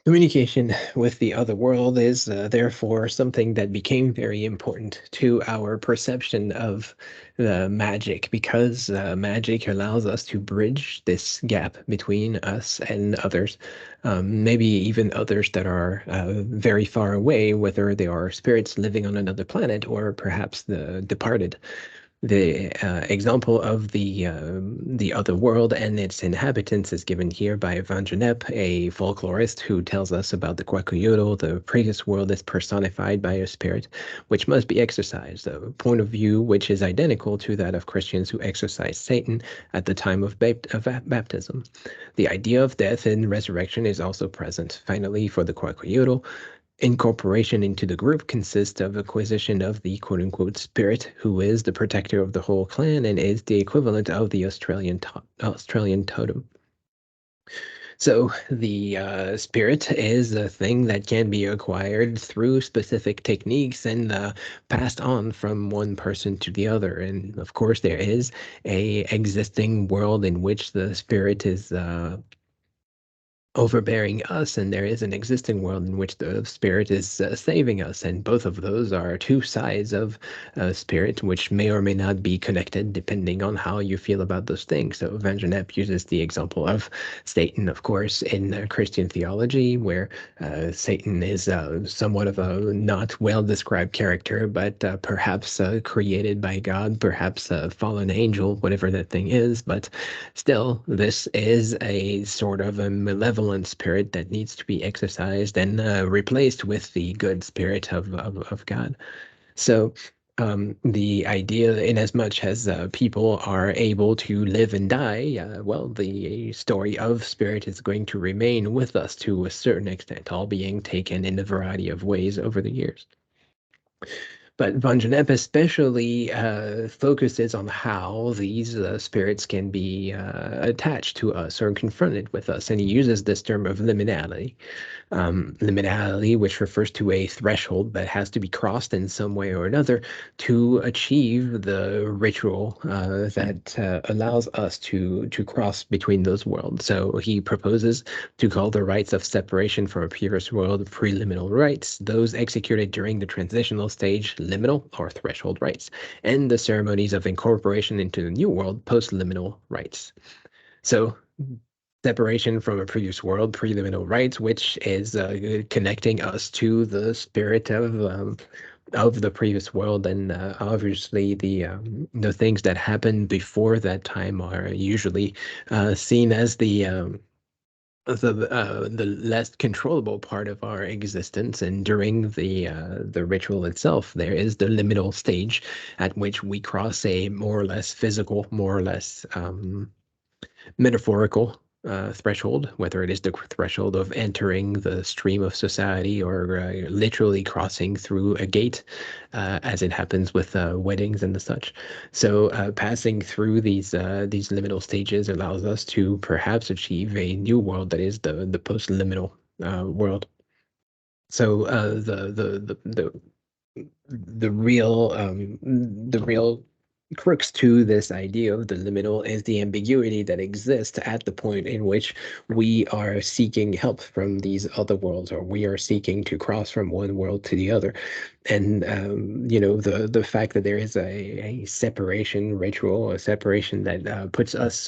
Communication with the other world is therefore something that became very important to our perception of the magic because magic allows us to bridge this gap between us and others, maybe even others that are very far away, whether they are spirits living on another planet or perhaps the departed. The example of the other world and its inhabitants is given here by Van Gennep, a folklorist who tells us about the Quacoyotl. The previous world is personified by a spirit which must be exorcised, a point of view which is identical to that of Christians who exorcise Satan at the time of baptism. The idea of death and resurrection is also present. Finally, for the Quacoyotl, incorporation into the group consists of acquisition of the quote-unquote spirit, who is the protector of the whole clan and is the equivalent of the Australian totem. So the spirit is a thing that can be acquired through specific techniques and passed on from one person to the other. And of course, there is a existing world in which the spirit is overbearing us, and there is an existing world in which the spirit is saving us, and both of those are two sides of spirit, which may or may not be connected depending on how you feel about those things. So Van Gennep uses the example of Satan, of course, in Christian theology, where Satan is somewhat of a not well-described character, but perhaps created by God, perhaps a fallen angel, whatever that thing is, but still, this is a sort of a malevolent spirit that needs to be exorcised and replaced with the good spirit of God. So, the idea, in as much as people are able to live and die, well, the story of spirit is going to remain with us to a certain extent, all being taken in a variety of ways over the years. But Van Gennep especially focuses on how these spirits can be attached to us or confronted with us. And he uses this term of liminality. Liminality, which refers to a threshold that has to be crossed in some way or another to achieve the ritual that allows us to cross between those worlds. So he proposes to call the rites of separation from a previous world preliminal rites, those executed during the transitional stage, liminal or threshold rites, and the ceremonies of incorporation into the new world, postliminal rites. So separation from a previous world, preliminal rites, which is connecting us to the spirit of the previous world, and obviously the things that happen before that time are usually seen as the less controllable part of our existence. And during the ritual itself, there is the liminal stage at which we cross a more or less physical, more or less metaphorical threshold, whether it is the threshold of entering the stream of society or literally crossing through a gate, as it happens with weddings and the such. So passing through these liminal stages allows us to perhaps achieve a new world that is the post-liminal world. So the real crux to this idea of the liminal is the ambiguity that exists at the point in which we are seeking help from these other worlds, or we are seeking to cross from one world to the other. And the fact that there is a separation ritual, a separation that puts us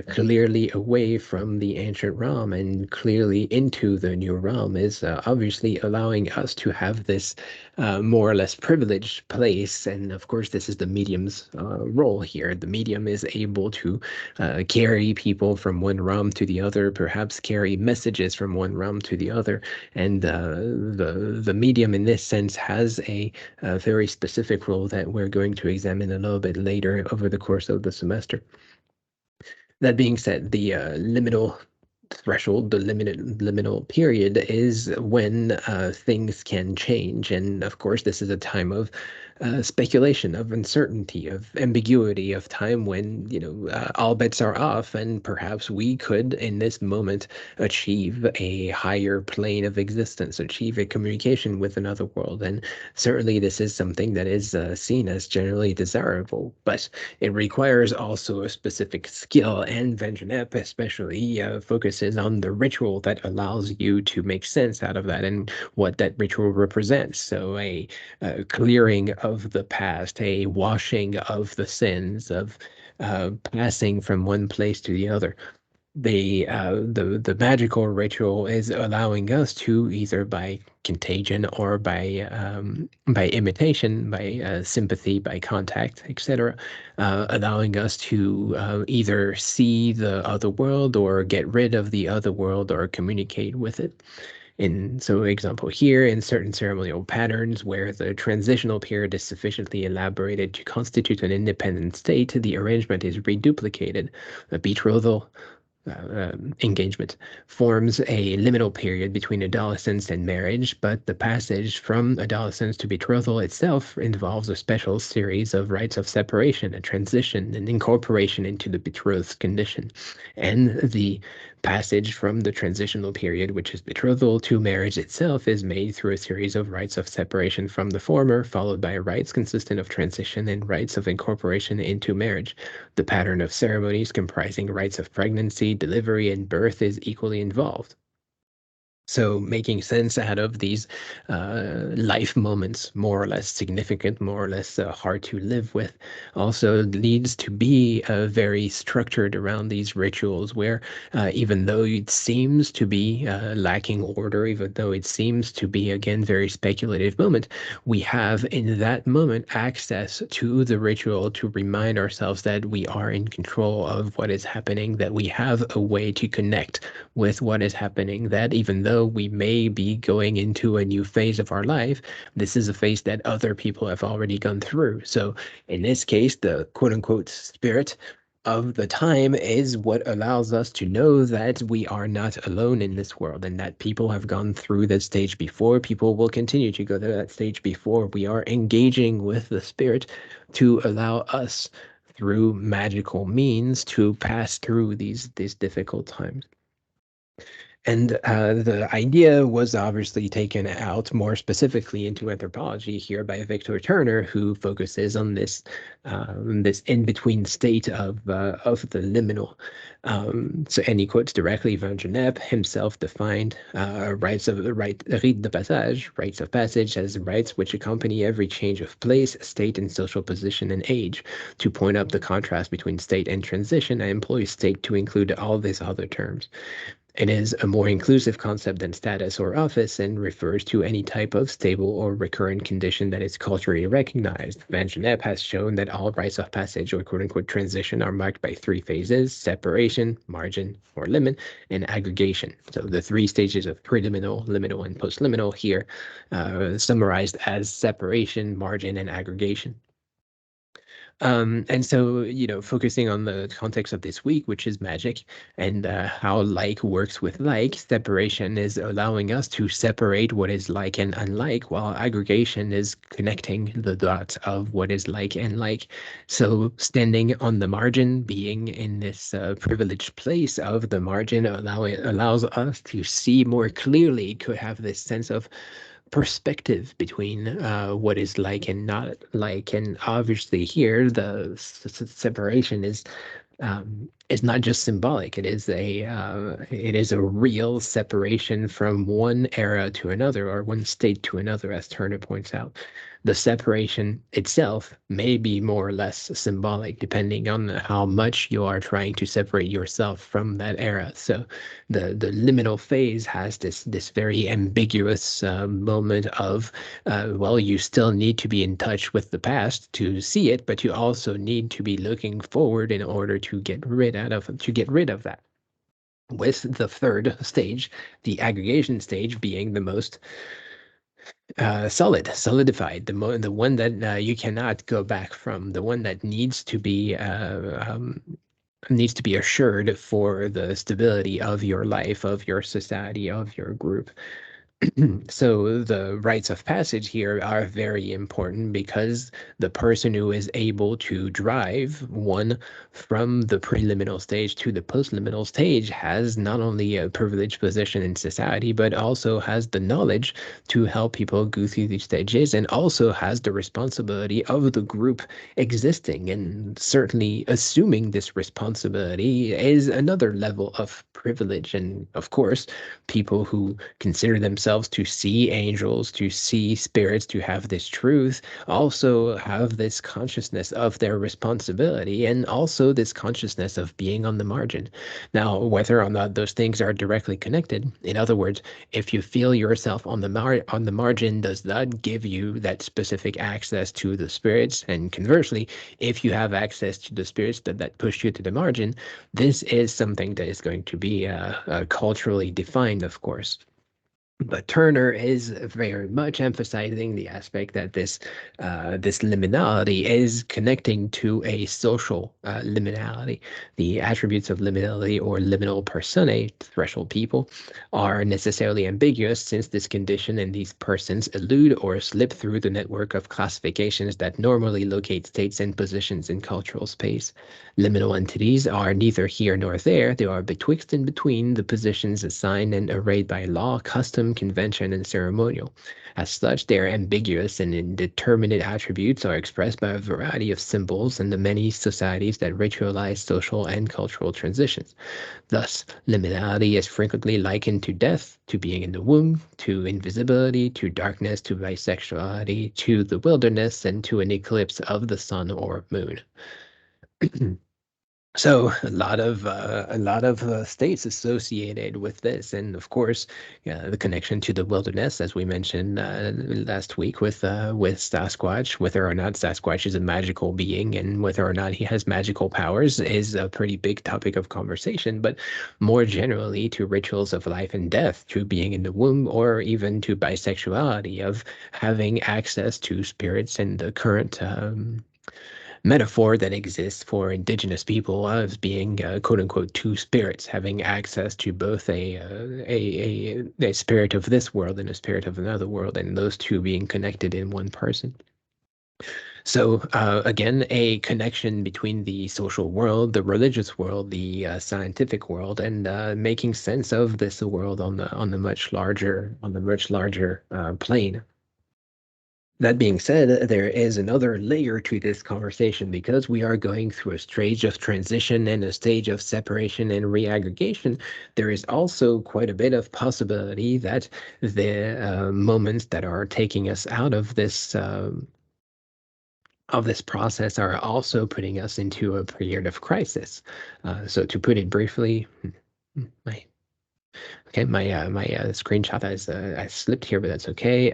clearly away from the ancient realm and clearly into the new realm is obviously allowing us to have this more or less privileged place. And of course, this is the medium's role here. The medium is able to carry people from one realm to the other, perhaps carry messages from one realm to the other. And the medium in this sense has a very specific role that we're going to examine a little bit later over the course of the semester. That being said, the liminal threshold, the liminal period, is when things can change. And of course, this is a time of speculation, of uncertainty, of ambiguity, of time when, all bets are off, and perhaps we could, in this moment, achieve a higher plane of existence, achieve a communication with another world. And certainly, this is something that is seen as generally desirable, but it requires also a specific skill, and Vengeance especially focuses on the ritual that allows you to make sense out of that and what that ritual represents. So a clearing of the past, a washing of the sins of passing from one place to the other. The magical ritual is allowing us to, either by contagion or by imitation, by sympathy, by contact, etc., allowing us to either see the other world or get rid of the other world or communicate with it. So example here, in certain ceremonial patterns where the transitional period is sufficiently elaborated to constitute an independent state, the arrangement is reduplicated. A betrothal engagement forms a liminal period between adolescence and marriage, but the passage from adolescence to betrothal itself involves a special series of rites of separation, a transition, and incorporation into the betrothed condition. And the passage from the transitional period, which is betrothal, to marriage itself is made through a series of rites of separation from the former, followed by rites consistent of transition and rites of incorporation into marriage. The pattern of ceremonies comprising rites of pregnancy, delivery, and birth is equally involved. So making sense out of these life moments, more or less significant, more or less hard to live with, also leads to be very structured around these rituals where even though it seems to be lacking order, even though it seems to be, again, very speculative moment, we have in that moment access to the ritual to remind ourselves that we are in control of what is happening, that we have a way to connect with what is happening, that even though we may be going into a new phase of our life, this is a phase that other people have already gone through. So in this case, the quote unquote spirit of the time is what allows us to know that we are not alone in this world, and that people have gone through that stage before. People will continue to go through that stage before. We are engaging with the spirit to allow us, through magical means, to pass through these difficult times. And the idea was obviously taken out more specifically into anthropology here by Victor Turner, who focuses on this in-between state of the liminal. And he quotes directly Van Gennep, himself defined rite de passage, rites of passage, as rites which accompany every change of place, state, and social position and age. To point up the contrast between state and transition, I employ state to include all these other terms. It is a more inclusive concept than status or office and refers to any type of stable or recurrent condition that is culturally recognized. Van Gennep has shown that all rites of passage or quote-unquote transition are marked by three phases: separation, margin or limit, and aggregation. So the three stages of preliminal, liminal, and postliminal here summarized as separation, margin, and aggregation. And so, focusing on the context of this week, which is magic, and how like works with like, separation is allowing us to separate what is like and unlike, while aggregation is connecting the dots of what is like and like. So, standing on the margin, being in this privileged place of the margin, allows us to see more clearly, could have this sense of perspective between what is like and not like. And obviously here the separation is not just symbolic. It is a real separation from one era to another, or one state to another, as Turner points out. The separation itself may be more or less symbolic, depending on how much you are trying to separate yourself from that era. So the liminal phase has this very ambiguous moment of well, you still need to be in touch with the past to see it, but you also need to be looking forward in order to get rid of that. With the third stage, the aggregation stage, being the most solidified, the one that you cannot go back from, the one that needs to be assured for the stability of your life, of your society, of your group. So the rites of passage here are very important because the person who is able to drive one from the preliminal stage to the postliminal stage has not only a privileged position in society, but also has the knowledge to help people go through these stages and also has the responsibility of the group existing. And certainly assuming this responsibility is another level of privilege. And of course, people who consider themselves to see angels, to see spirits, to have this truth, also have this consciousness of their responsibility and also this consciousness of being on the margin. Now, whether or not those things are directly connected, in other words, if you feel yourself on the margin, does that give you that specific access to the spirits? And conversely, if you have access to the spirits that push you to the margin, this is something that is going to be culturally defined, of course. But Turner is very much emphasizing the aspect that this liminality is connecting to a social liminality. The attributes of liminality or liminal personae, threshold people, are necessarily ambiguous since this condition and these persons elude or slip through the network of classifications that normally locate states and positions in cultural space. Liminal entities are neither here nor there. They are betwixt and between the positions assigned and arrayed by law, custom, convention, and ceremonial. As such, they are ambiguous and indeterminate attributes are expressed by a variety of symbols in the many societies that ritualize social and cultural transitions. Thus, liminality is frequently likened to death, to being in the womb, to invisibility, to darkness, to bisexuality, to the wilderness, and to an eclipse of the sun or moon. So a lot of states associated with this, and of course, the connection to the wilderness, as we mentioned last week with Sasquatch, whether or not Sasquatch is a magical being and whether or not he has magical powers is a pretty big topic of conversation. But more generally, to rituals of life and death, to being in the womb, or even to bisexuality, of having access to spirits and the current metaphor that exists for indigenous people as being quote unquote two spirits, having access to both a spirit of this world and a spirit of another world, and those two being connected in one person. So again, a connection between the social world, the religious world, the scientific world, and making sense of this world on the much larger plane. That being said, there is another layer to this conversation because we are going through a stage of transition and a stage of separation and reaggregation. There is also quite a bit of possibility that the moments that are taking us out of this process are also putting us into a period of crisis. So to put it briefly, my okay, my screenshot has slipped here, but that's okay.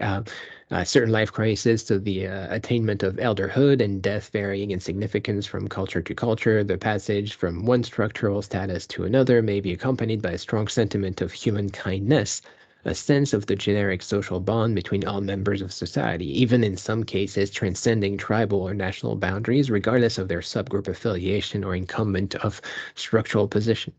Certain life crisis, so the attainment of elderhood and death varying in significance from culture to culture. The passage from one structural status to another may be accompanied by a strong sentiment of human kindness, a sense of the generic social bond between all members of society, even in some cases transcending tribal or national boundaries, regardless of their subgroup affiliation or incumbent of structural position.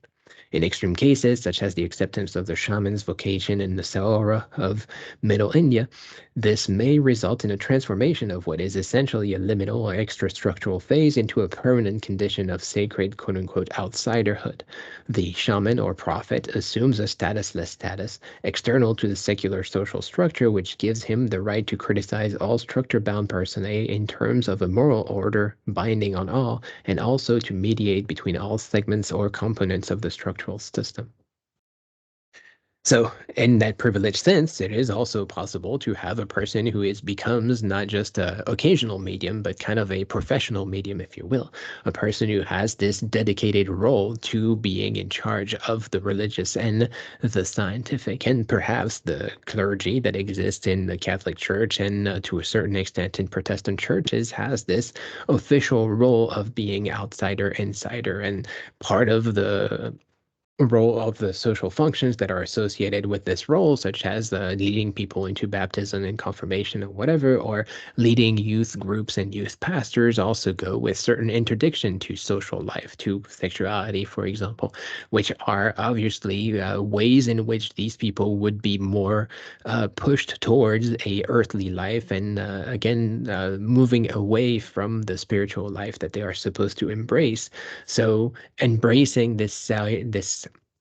In extreme cases, such as the acceptance of the shaman's vocation in the Saora of Middle India, this may result in a transformation of what is essentially a liminal or extrastructural phase into a permanent condition of sacred quote-unquote outsiderhood. The shaman or prophet assumes a statusless status external to the secular social structure, which gives him the right to criticize all structure-bound personae in terms of a moral order binding on all, and also to mediate between all segments or components of the structural system. So, in that privileged sense, it is also possible to have a person who becomes not just a occasional medium, but kind of a professional medium, if you will. A person who has this dedicated role to being in charge of the religious and the scientific, and perhaps the clergy that exists in the Catholic Church and to a certain extent in Protestant churches has this official role of being outsider, insider, and part of the role of the social functions that are associated with this role, such as leading people into baptism and confirmation or whatever, or leading youth groups and youth pastors, also go with certain interdiction to social life, to sexuality, for example, which are obviously ways in which these people would be more pushed towards a earthly life and again moving away from the spiritual life that they are supposed to embrace. So embracing this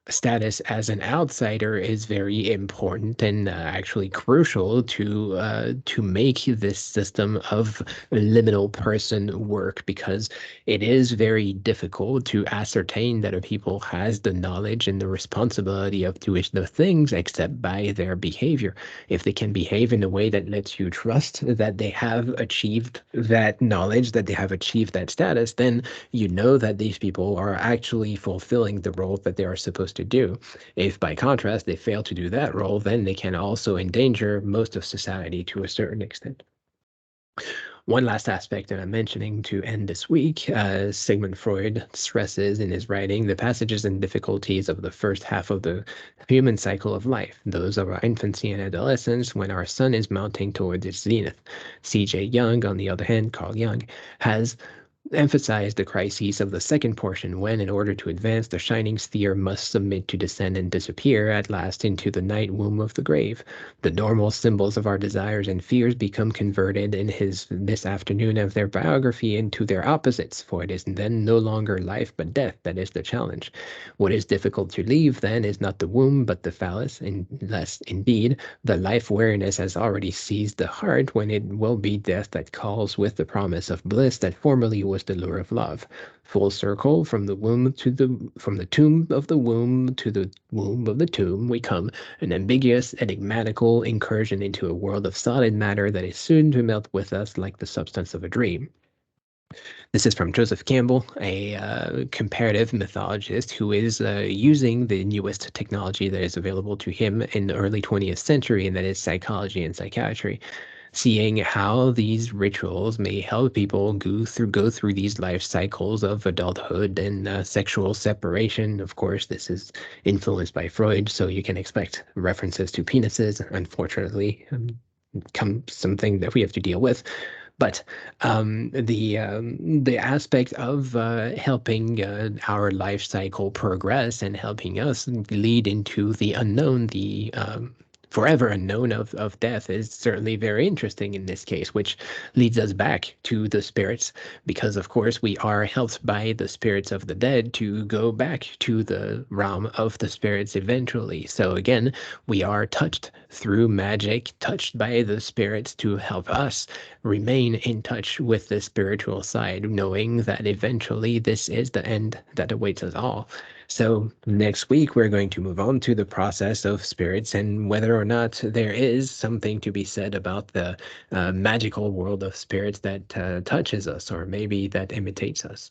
status as an outsider is very important and actually crucial to make this system of liminal person work, because it is very difficult to ascertain that a people has the knowledge and the responsibility of doing the things except by their behavior. If they can behave in a way that lets you trust that they have achieved that knowledge, that they have achieved that status, then you know that these people are actually fulfilling the role that they are supposed to do. If, by contrast, they fail to do that role, then they can also endanger most of society to a certain extent. One last aspect that I'm mentioning to end this week, Sigmund Freud stresses in his writing the passages and difficulties of the first half of the human cycle of life, those of our infancy and adolescence, when our sun is mounting towards its zenith. C.J. Jung, on the other hand, Carl Jung, has emphasize the crises of the second portion when, in order to advance, the shining sphere must submit to descend and disappear at last into the night womb of the grave. The normal symbols of our desires and fears become converted in his this afternoon of their biography into their opposites, for it is then no longer life but death that is the challenge. What is difficult to leave then is not the womb but the phallus, unless indeed the life weariness has already seized the heart, when it will be death that calls with the promise of bliss that formerly was the lure of love. Full circle, from the tomb of the womb to the womb of the tomb we come, an ambiguous, enigmatical incursion into a world of solid matter that is soon to melt with us like the substance of a dream. This is from Joseph Campbell, a comparative mythologist who is using the newest technology that is available to him in the early 20th century, and that is psychology and psychiatry, seeing how these rituals may help people go through these life cycles of adulthood and sexual separation. Of course, this is influenced by Freud, so you can expect references to penises, unfortunately. Come something that we have to deal with. But the aspect of helping our life cycle progress and helping us lead into the unknown, the forever unknown of death, is certainly very interesting in this case, which leads us back to the spirits, because of course we are helped by the spirits of the dead to go back to the realm of the spirits eventually. So again, we are touched through magic, touched by the spirits to help us remain in touch with the spiritual side, knowing that eventually this is the end that awaits us all. So next week, we're going to move on to the process of spirits and whether or not there is something to be said about the magical world of spirits that touches us, or maybe that imitates us.